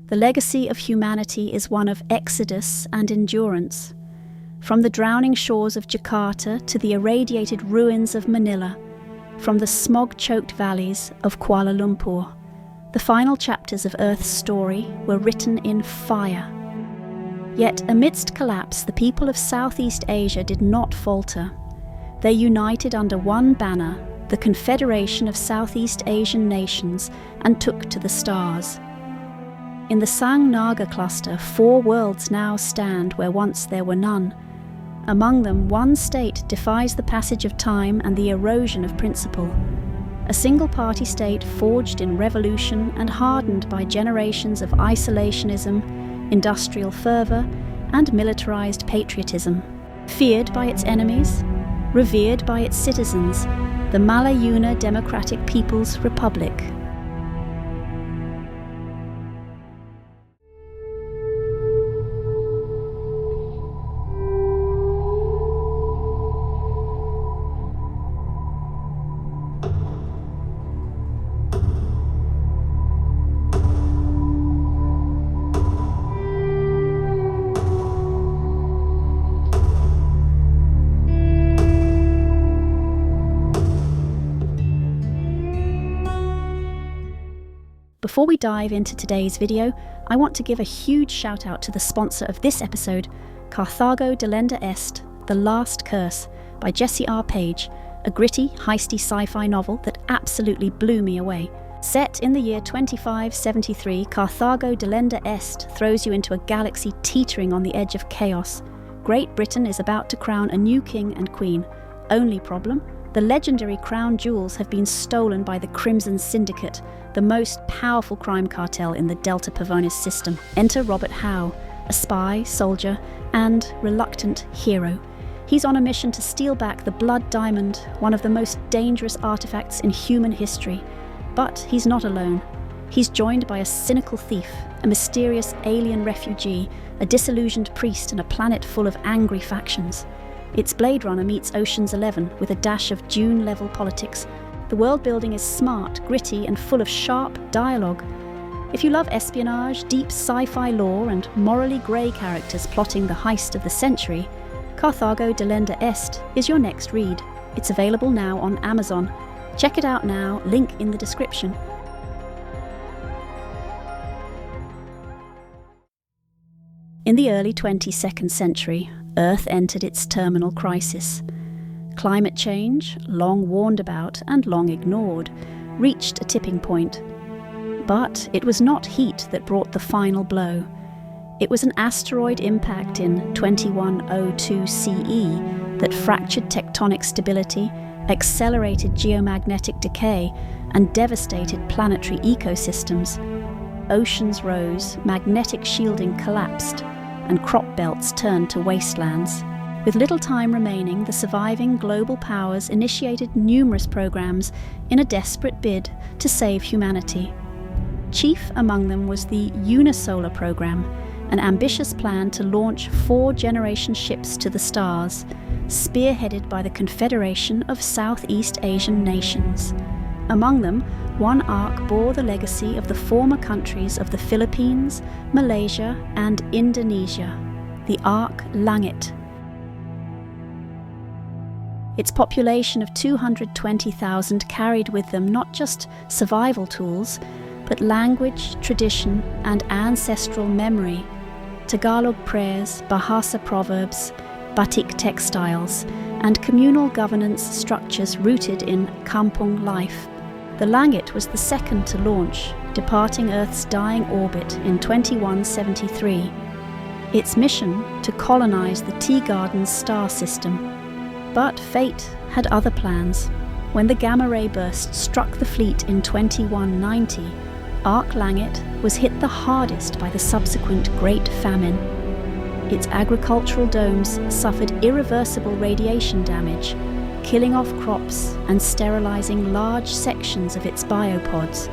The legacy of humanity is one of exodus and endurance. From the drowning shores of Jakarta to the irradiated ruins of Manila, from the smog-choked valleys of Kuala Lumpur, the final chapters of Earth's story were written in fire. Yet amidst collapse, the people of Southeast Asia did not falter. They united under one banner, the Confederation of Southeast Asian Nations, and took to the stars. In the Sang Naga Cluster, 4 worlds now stand where once there were none. Among them, one state defies the passage of time and the erosion of principle. A single-party state forged in revolution and hardened by generations of isolationism, industrial fervour, and militarized patriotism. Feared by its enemies, revered by its citizens, the Malayuna Democratic People's Republic. Before we dive into today's video, I want to give a huge shout out to the sponsor of this episode, Carthago Delenda Est, The Last Curse, by Jesse R. Page, a gritty, heisty sci-fi novel that absolutely blew me away. Set in the year 2573, Carthago Delenda Est throws you into a galaxy teetering on the edge of chaos. Great Britain is about to crown a new king and queen. Only problem? The legendary crown jewels have been stolen by the Crimson Syndicate, the most powerful crime cartel in the Delta Pavonis system. Enter Robert Howe, a spy, soldier, and reluctant hero. He's on a mission to steal back the Blood Diamond, one of the most dangerous artifacts in human history. But he's not alone. He's joined by a cynical thief, a mysterious alien refugee, a disillusioned priest, and a planet full of angry factions. It's Blade Runner meets Ocean's 11 with a dash of Dune-level politics. The world building is smart, gritty, and full of sharp dialogue. If you love espionage, deep sci-fi lore, and morally grey characters plotting the heist of the century, Carthago Delenda Est is your next read. It's available now on Amazon. Check it out now, link in the description. In the early 22nd century, Earth entered its terminal crisis. Climate change, long warned about and long ignored, reached a tipping point. But it was not heat that brought the final blow. It was an asteroid impact in 2102 CE that fractured tectonic stability, accelerated geomagnetic decay, and devastated planetary ecosystems. Oceans rose, magnetic shielding collapsed, and crop belts turned to wastelands. With little time remaining, the surviving global powers initiated numerous programs in a desperate bid to save humanity. Chief among them was the Unisolar program, an ambitious plan to launch 4th-generation ships to the stars, spearheaded by the Confederation of Southeast Asian Nations. Among them, one Ark bore the legacy of the former countries of the Philippines, Malaysia, and Indonesia, the Ark Langit. Its population of 220,000 carried with them not just survival tools, but language, tradition, and ancestral memory. Tagalog prayers, Bahasa proverbs, batik textiles, and communal governance structures rooted in kampung life. The Langit was the second to launch, departing Earth's dying orbit in 2173. Its mission to colonize the Tea Gardens star system. But fate had other plans. When the gamma-ray burst struck the fleet in 2190, Ark Langit was hit the hardest by the subsequent Great Famine. Its agricultural domes suffered irreversible radiation damage, killing off crops and sterilizing large sections of its biopods.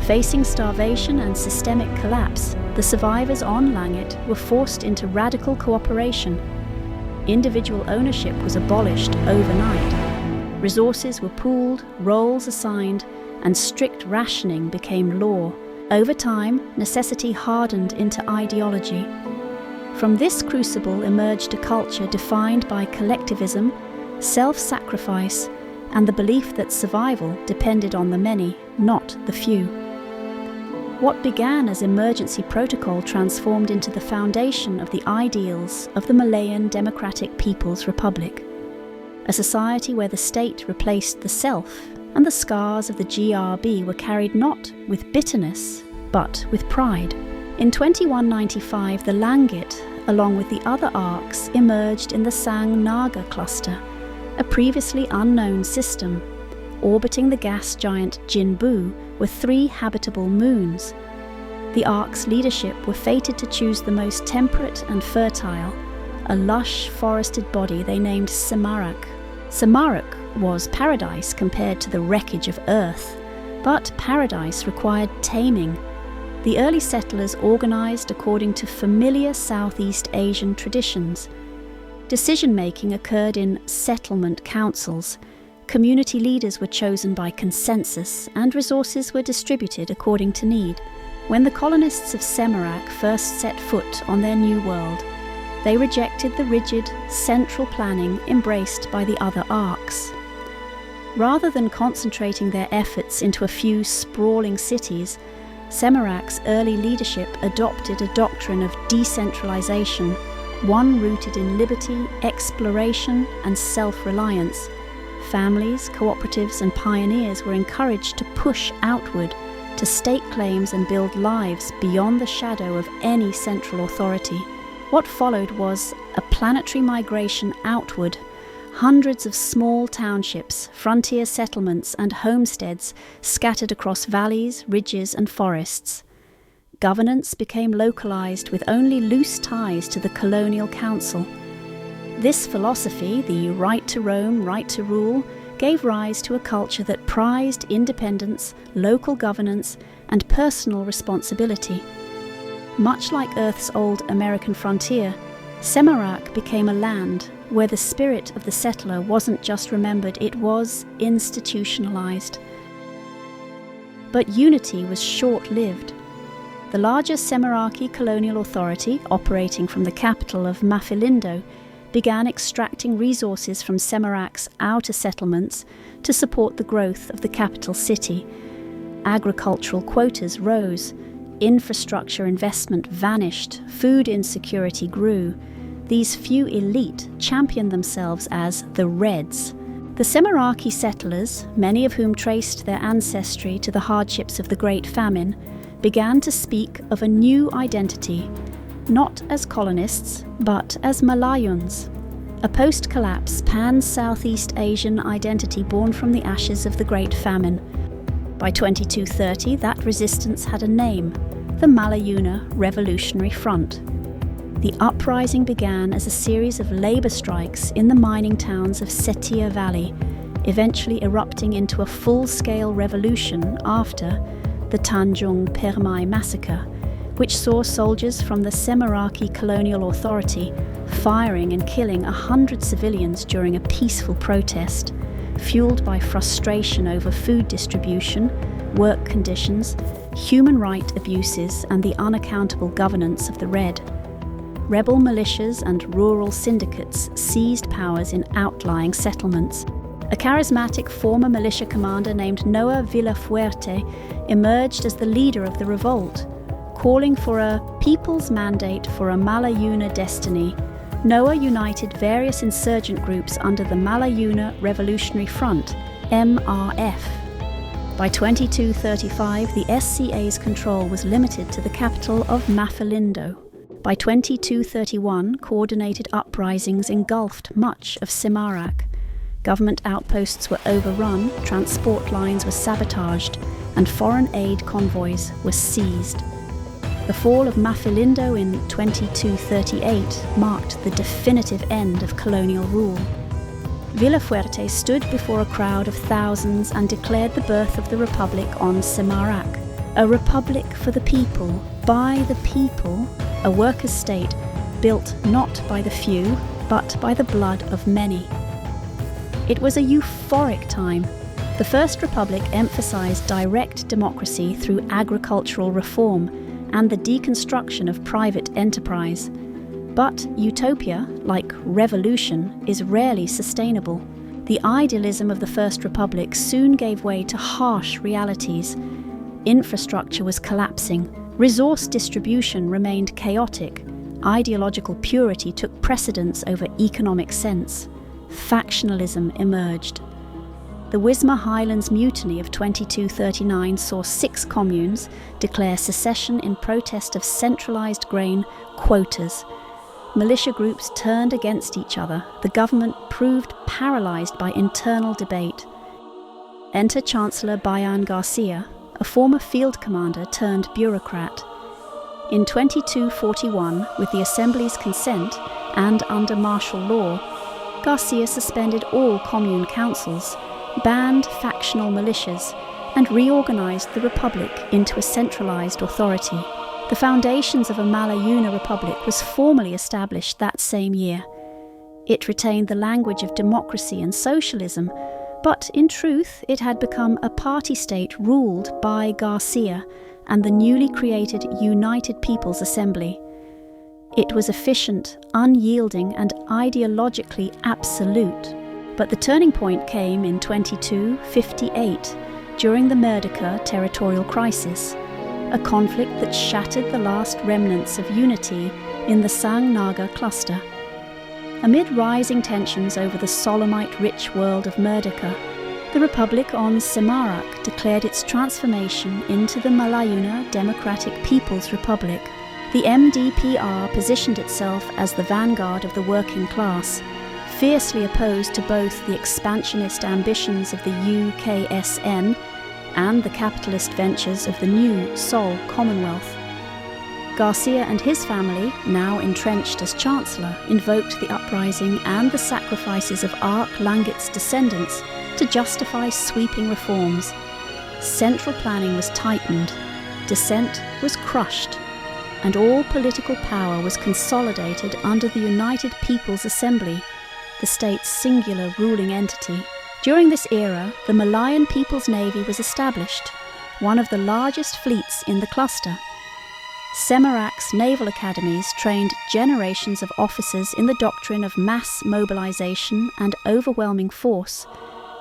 Facing starvation and systemic collapse, the survivors on Langit were forced into radical cooperation. Individual ownership was abolished overnight. Resources were pooled, roles assigned, and strict rationing became law. Over time, necessity hardened into ideology. From this crucible emerged a culture defined by collectivism, self-sacrifice, and the belief that survival depended on the many, not the few. What began as emergency protocol transformed into the foundation of the ideals of the Malayan Democratic People's Republic, a society where the state replaced the self, and the scars of the GRB were carried not with bitterness, but with pride. In 2195, the Langit, along with the other Arks, emerged in the Sang Naga Cluster, a previously unknown system. Orbiting the gas giant Jinbu were 3 habitable moons. The Ark's leadership were fated to choose the most temperate and fertile, a lush forested body they named Semarak. Semarak was paradise compared to the wreckage of Earth, but paradise required taming. The early settlers organized according to familiar Southeast Asian traditions. Decision-making occurred in settlement councils. Community leaders were chosen by consensus, and resources were distributed according to need. When the colonists of Semarak first set foot on their new world, they rejected the rigid, central planning embraced by the other Arks. Rather than concentrating their efforts into a few sprawling cities, Semarak's early leadership adopted a doctrine of decentralization, one rooted in liberty, exploration, and self-reliance. Families, cooperatives, and pioneers were encouraged to push outward, to stake claims and build lives beyond the shadow of any central authority. What followed was a planetary migration outward. Hundreds of small townships, frontier settlements, and homesteads scattered across valleys, ridges, and forests. Governance became localized with only loose ties to the colonial council. This philosophy, the right to roam, right to rule, gave rise to a culture that prized independence, local governance, and personal responsibility. Much like Earth's old American frontier, Semarak became a land where the spirit of the settler wasn't just remembered, it was institutionalized. But unity was short-lived. The larger Semeraki colonial authority, operating from the capital of Mafilindo, began extracting resources from Semarak's outer settlements to support the growth of the capital city. Agricultural quotas rose, infrastructure investment vanished, food insecurity grew. These few elite championed themselves as the Reds. The Semeraki settlers, many of whom traced their ancestry to the hardships of the Great Famine, began to speak of a new identity, not as colonists, but as Malayuns, a post-collapse pan-Southeast Asian identity born from the ashes of the Great Famine. By 2230, that resistance had a name, the Malayuna Revolutionary Front. The uprising began as a series of labour strikes in the mining towns of Setia Valley, eventually erupting into a full-scale revolution after the Tanjung Permai massacre, which saw soldiers from the Semeraki colonial authority firing and killing 100 civilians during a peaceful protest, fueled by frustration over food distribution, work conditions, human rights abuses, and the unaccountable governance of the Red. Rebel militias and rural syndicates seized powers in outlying settlements. A charismatic former militia commander named Noah Villafuerte emerged as the leader of the revolt, calling for a people's mandate for a Malayuna destiny. Noah united various insurgent groups under the Malayuna Revolutionary Front, MRF. By 2235, the SCA's control was limited to the capital of Mafilindo. By 2231, coordinated uprisings engulfed much of Semarak. Government outposts were overrun, transport lines were sabotaged, and foreign aid convoys were seized. The fall of Mafilindo in 2238 marked the definitive end of colonial rule. Villafuerte stood before a crowd of thousands and declared the birth of the Republic on Semarak, a republic for the people, by the people, a workers' state built not by the few, but by the blood of many. It was a euphoric time. The First Republic emphasized direct democracy through agricultural reform and the deconstruction of private enterprise. But utopia, like revolution, is rarely sustainable. The idealism of the First Republic soon gave way to harsh realities. Infrastructure was collapsing, resource distribution remained chaotic, ideological purity took precedence over economic sense. Factionalism emerged. The Wismar Highlands Mutiny of 2239 saw 6 communes declare secession in protest of centralised grain quotas. Militia groups turned against each other. The government proved paralysed by internal debate. Enter Chancellor Bayan Garcia, a former field commander turned bureaucrat. In 2241, with the Assembly's consent and under martial law, Garcia suspended all commune councils, banned factional militias, and reorganised the Republic into a centralised authority. The foundations of a Malayuna Republic was formally established that same year. It retained the language of democracy and socialism, but in truth it had become a party state ruled by Garcia and the newly created United People's Assembly. It was efficient, unyielding, and ideologically absolute. But the turning point came in 2258, during the Merdeka territorial crisis, a conflict that shattered the last remnants of unity in the Sang Naga Cluster. Amid rising tensions over the Solemite-rich world of Merdeka, the Republic on Semarak declared its transformation into the Malayuna Democratic People's Republic. The MDPR positioned itself as the vanguard of the working class, fiercely opposed to both the expansionist ambitions of the UKSN and the capitalist ventures of the new Sol Commonwealth. Garcia and his family, now entrenched as Chancellor, invoked the uprising and the sacrifices of Ark Langit's descendants to justify sweeping reforms. Central planning was tightened, dissent was crushed, and all political power was consolidated under the United People's Assembly, the state's singular ruling entity. During this era, the Malayan People's Navy was established, one of the largest fleets in the cluster. Semarak's naval academies trained generations of officers in the doctrine of mass mobilization and overwhelming force,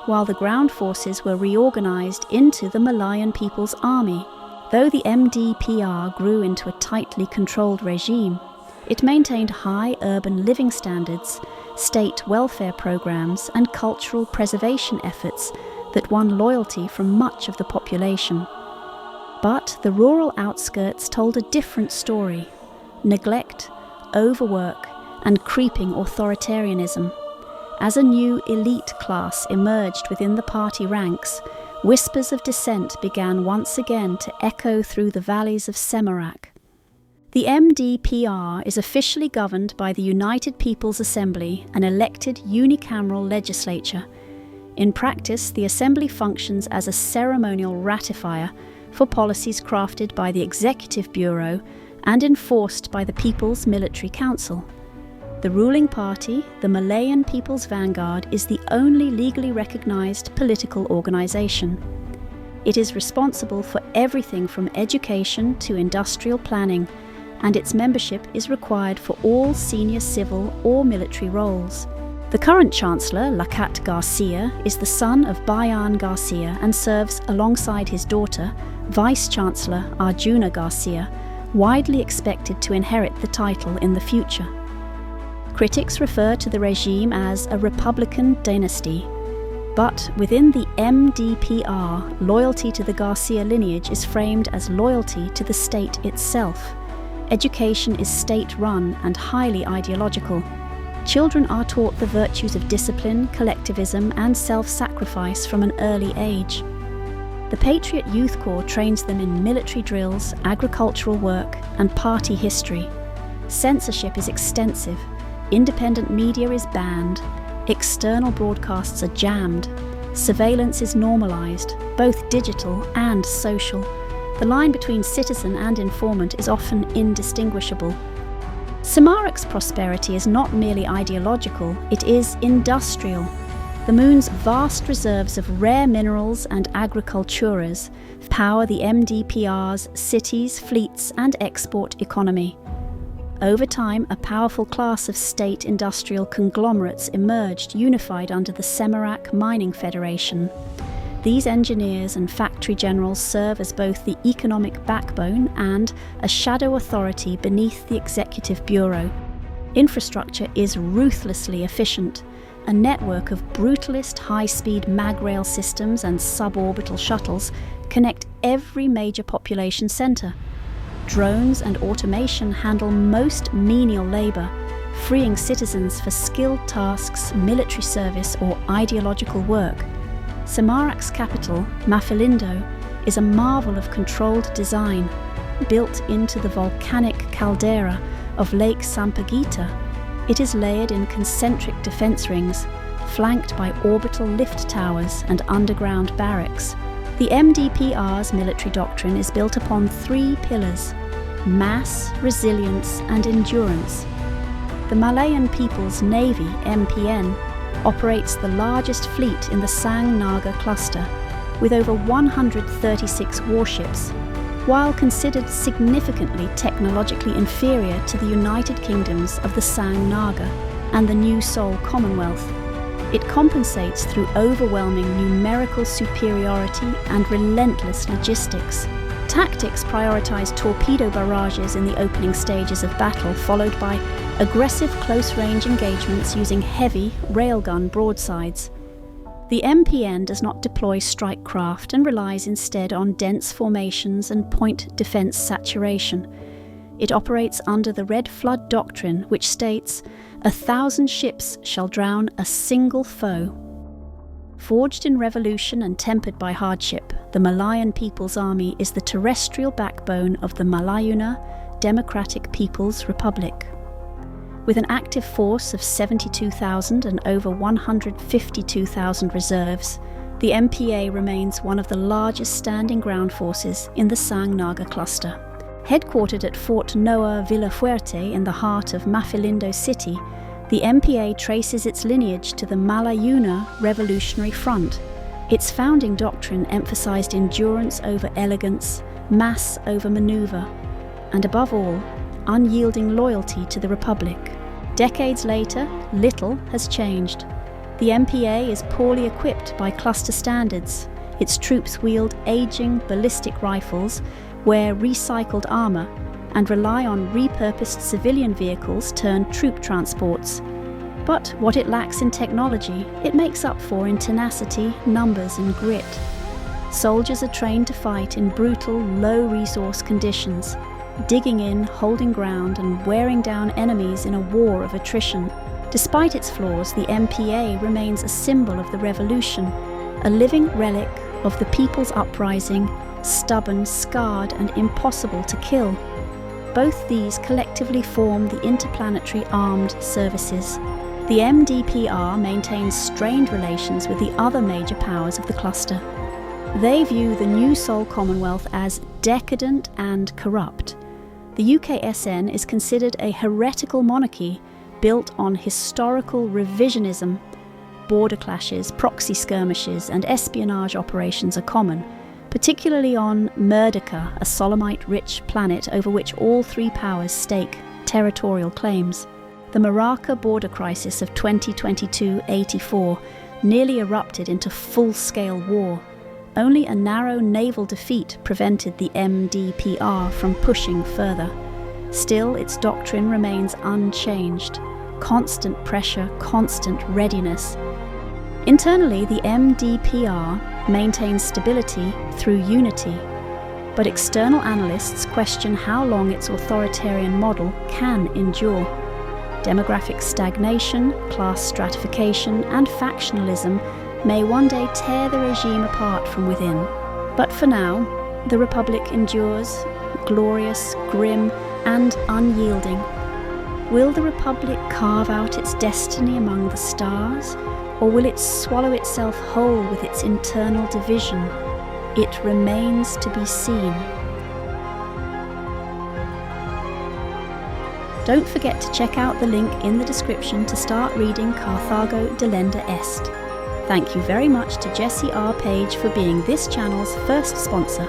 while the ground forces were reorganized into the Malayan People's Army. Though the MDPR grew into a tightly controlled regime, it maintained high urban living standards, state welfare programs, and cultural preservation efforts that won loyalty from much of the population. But the rural outskirts told a different story: neglect, overwork, and creeping authoritarianism. As a new elite class emerged within the party ranks, whispers of dissent began once again to echo through the valleys of Semarak. The MDPR is officially governed by the United People's Assembly, an elected unicameral legislature. In practice, the Assembly functions as a ceremonial ratifier for policies crafted by the Executive Bureau and enforced by the People's Military Council. The ruling party, the Malayan People's Vanguard, is the only legally recognised political organisation. It is responsible for everything from education to industrial planning, and its membership is required for all senior civil or military roles. The current Chancellor, Lakat Garcia, is the son of Bayan Garcia and serves alongside his daughter, Vice-Chancellor Arjuna Garcia, widely expected to inherit the title in the future. Critics refer to the regime as a Republican dynasty, but within the MDPR, loyalty to the Garcia lineage is framed as loyalty to the state itself. Education is state-run and highly ideological. Children are taught the virtues of discipline, collectivism, and self-sacrifice from an early age. The Patriot Youth Corps trains them in military drills, agricultural work, and party history. Censorship is extensive. Independent media is banned. External broadcasts are jammed. Surveillance is normalized, both digital and social. The line between citizen and informant is often indistinguishable. Semarak's prosperity is not merely ideological, it is industrial. The moon's vast reserves of rare minerals and agriculturas power the MDPR's cities, fleets, and export economy. Over time, a powerful class of state industrial conglomerates emerged, unified under the Semarak Mining Federation. These engineers and factory generals serve as both the economic backbone and a shadow authority beneath the Executive Bureau. Infrastructure is ruthlessly efficient. A network of brutalist high-speed mag-rail systems and suborbital shuttles connect every major population centre. Drones and automation handle most menial labour, freeing citizens for skilled tasks, military service or ideological work. Semarak's capital, Mafelindo, is a marvel of controlled design. Built into the volcanic caldera of Lake Sampaguita, it is layered in concentric defence rings, flanked by orbital lift towers and underground barracks. The MDPR's military doctrine is built upon three pillars: mass, resilience, and endurance. The Malayan People's Navy, MPN, operates the largest fleet in the Sang Naga Cluster, with over 136 warships, while considered significantly technologically inferior to the United Kingdoms of the Sang Naga and the Unisolar Commonwealth. It compensates through overwhelming numerical superiority and relentless logistics. Tactics prioritise torpedo barrages in the opening stages of battle, followed by aggressive close-range engagements using heavy railgun broadsides. The MPN does not deploy strike craft and relies instead on dense formations and point defence saturation. It operates under the Red Flood Doctrine, which states, 1,000 ships shall drown a single foe. Forged in revolution and tempered by hardship, the Malayan People's Army is the terrestrial backbone of the Malayuna Democratic People's Republic. With an active force of 72,000 and over 152,000 reserves, the MPA remains one of the largest standing ground forces in the Sang Naga Cluster. Headquartered at Fort Noa Villafuerte in the heart of Mafelindo City, the MPA traces its lineage to the Malayuna Revolutionary Front. Its founding doctrine emphasized endurance over elegance, mass over maneuver, and above all, unyielding loyalty to the Republic. Decades later, little has changed. The MPA is poorly equipped by cluster standards. Its troops wield aging ballistic rifles, wear recycled armour, and rely on repurposed civilian vehicles turned troop transports. But what it lacks in technology, it makes up for in tenacity, numbers, and grit. Soldiers are trained to fight in brutal, low-resource conditions, digging in, holding ground, and wearing down enemies in a war of attrition. Despite its flaws, the MPA remains a symbol of the revolution, a living relic of the people's uprising, stubborn, scarred, and impossible to kill. Both these collectively form the Interplanetary Armed Services. The MDPR maintains strained relations with the other major powers of the cluster. They view the Unisolar Commonwealth as decadent and corrupt. The UKSN is considered a heretical monarchy built on historical revisionism. Border clashes, proxy skirmishes, and espionage operations are common, particularly on Merdeka, a Solemite-rich planet over which all three powers stake territorial claims. The Maraka border crisis of 2022-84 nearly erupted into full-scale war. Only a narrow naval defeat prevented the MDPR from pushing further. Still, its doctrine remains unchanged. Constant pressure, constant readiness. Internally, the MDPR maintains stability through unity, but external analysts question how long its authoritarian model can endure. Demographic stagnation, class stratification, and factionalism may one day tear the regime apart from within. But for now, the Republic endures, glorious, grim, and unyielding. Will the Republic carve out its destiny among the stars, or will it swallow itself whole with its internal division? It remains to be seen. Don't forget to check out the link in the description to start reading Carthago Delenda Est. Thank you very much to Jessie R. Page for being this channel's first sponsor.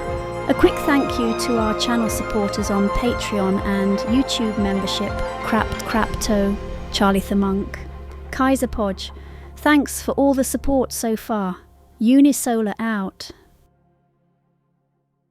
A quick thank you to our channel supporters on Patreon and YouTube membership, Crapto, Charlie the Monk, Kaiser Podge. Thanks for all the support so far. Unisolar out.